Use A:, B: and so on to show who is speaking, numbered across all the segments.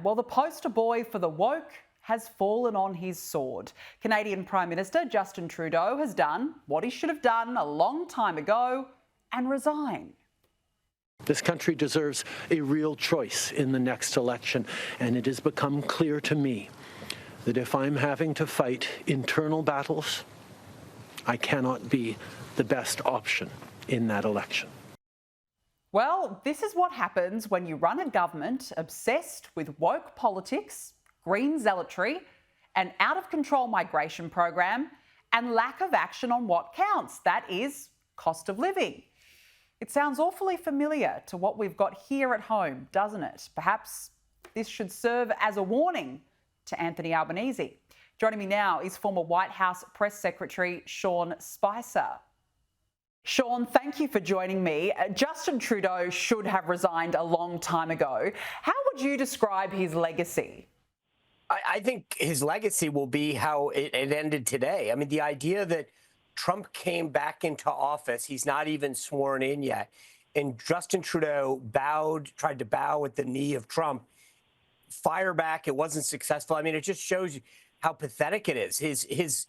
A: Well, the poster boy for the woke has fallen on his sword. Canadian Prime Minister Justin Trudeau has done what he should have done a long time ago and resign.
B: This country deserves a real choice in the next election, and it has become clear to me that if I'm having to fight internal battles, I cannot be the best option in that election.
A: Well, this is what happens when you run a government obsessed with woke politics, green zealotry, an out-of-control migration program, and lack of action on what counts, that is, cost of living. It sounds awfully familiar to what we've got here at home, doesn't it? Perhaps this should serve as a warning to Anthony Albanese. Joining me now is former White House Press Secretary Sean Spicer. Sean, thank you for joining me. Justin Trudeau should have resigned a long time ago. How would you describe his legacy?
C: I think his legacy will be how it ended today. I mean, the idea that Trump came back into office, he's not even sworn in yet, and Justin Trudeau tried to bow at the knee of Trump, fire back, it wasn't successful. I mean, it just shows you how pathetic it is. His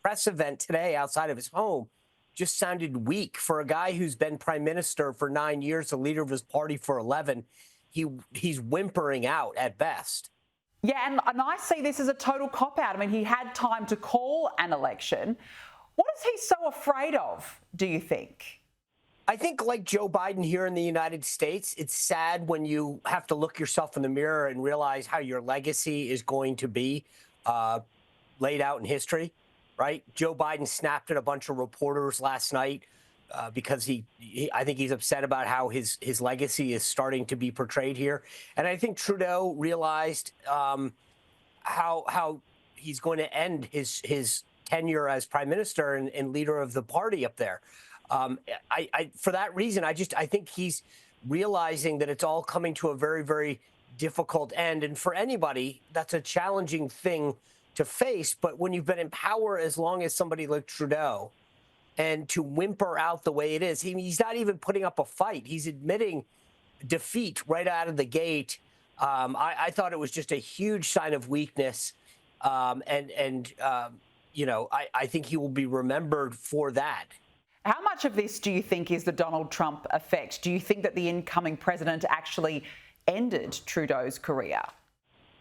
C: press event today outside of his home just sounded weak for a guy who's been prime minister for 9 years, the leader of his party for 11. He's whimpering out at best.
A: Yeah, and I see this as a total cop-out. I mean, he had time to call an election. What is he so afraid of, do you think?
C: I think, like Joe Biden here in the United States, it's sad when you have to look yourself in the mirror and realize how your legacy is going to be laid out in history. Right? Joe Biden snapped at a bunch of reporters last night because I think he's upset about how his legacy is starting to be portrayed here. And I think Trudeau realized how he's going to end his tenure as prime minister and leader of the party up there. For that reason, I think he's realizing that it's all coming to a very, very difficult end. And for anybody, that's a challenging thing to face. But when you've been in power as long as somebody like Trudeau, and to whimper out the way it is, he's not even putting up a fight. He's admitting defeat right out of the gate. I thought it was just a huge sign of weakness. You know, I think he will be remembered for that.
A: How much of this do you think is the Donald Trump effect? Do you think that the incoming president actually ended Trudeau's career?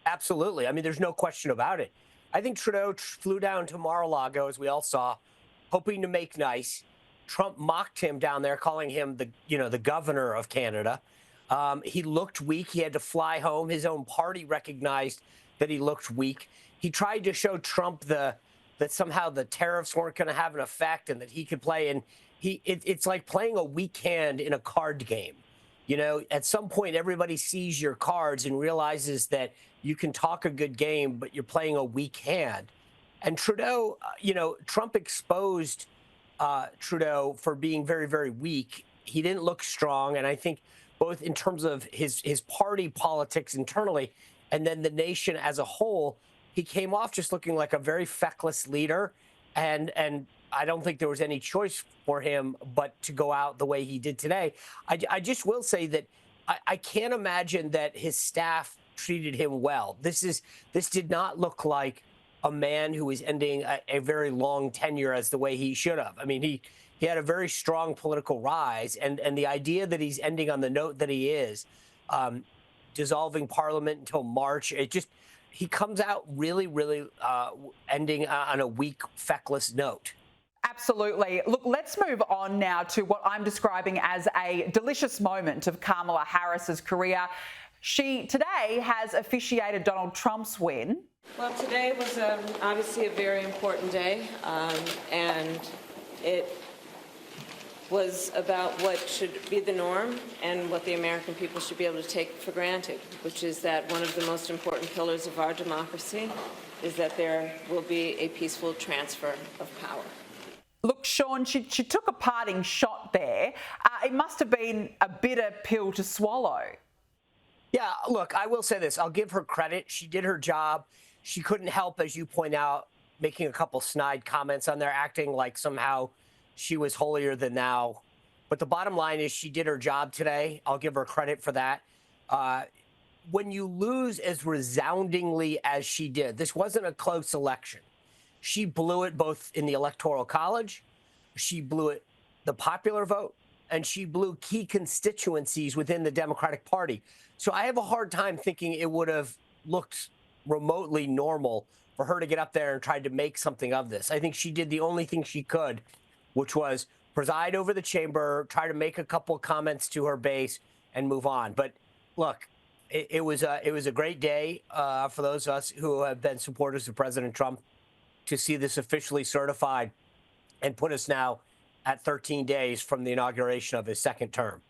C: Absolutely. I mean, there's no question about it. I think Trudeau flew down to Mar-a-Lago, as we all saw, hoping to make nice. Trump mocked him down there, calling him the governor of Canada. He looked weak. He had to fly home. His own party recognized that he looked weak. He tried to show Trump that somehow the tariffs weren't going to have an effect and that he could play. And it's like playing a weak hand in a card game. You know, at some point, everybody sees your cards and realizes that you can talk a good game, but you're playing a weak hand. And Trudeau, Trump exposed Trudeau for being very, very weak. He didn't look strong. And I think both in terms of his party politics internally and then the nation as a whole, he came off just looking like a very feckless leader. And I don't think there was any choice for him but to go out the way he did today. I just will say that I can't imagine that his staff treated him well. This did not look like a man who was ending a very long tenure as the way he should have. I mean, he had a very strong political rise, and the idea that he's ending on the note that he is, dissolving Parliament until March, he comes out really, really ending on a weak, feckless note.
A: Absolutely. Look, let's move on now to what I'm describing as a delicious moment of Carmela Harris's career. She today has officiated Donald Trump's win.
D: Well, today was obviously a very important day, and it was about what should be the norm and what the American people should be able to take for granted, which is that one of the most important pillars of our democracy is that there will be a peaceful transfer of power.
A: Look, Sean, she took a parting shot there. It must have been a bitter pill to swallow.
C: Yeah, look, I will say this. I'll give her credit. She did her job. She couldn't help, as you point out, making a couple snide comments on there, acting like somehow she was holier than thou. But the bottom line is she did her job today. I'll give her credit for that. when you lose as resoundingly as she did, this wasn't a close election. She blew it both in the Electoral College, she blew it the popular vote, and she blew key constituencies within the Democratic Party. So I have a hard time thinking it would have looked remotely normal for her to get up there and try to make something of this. I think she did the only thing she could, which was preside over the chamber, try to make a couple of comments to her base, and move on. But look, it was a great day for those of us who have been supporters of President Trump to see this officially certified and put us now at 13 days from the inauguration of his second term.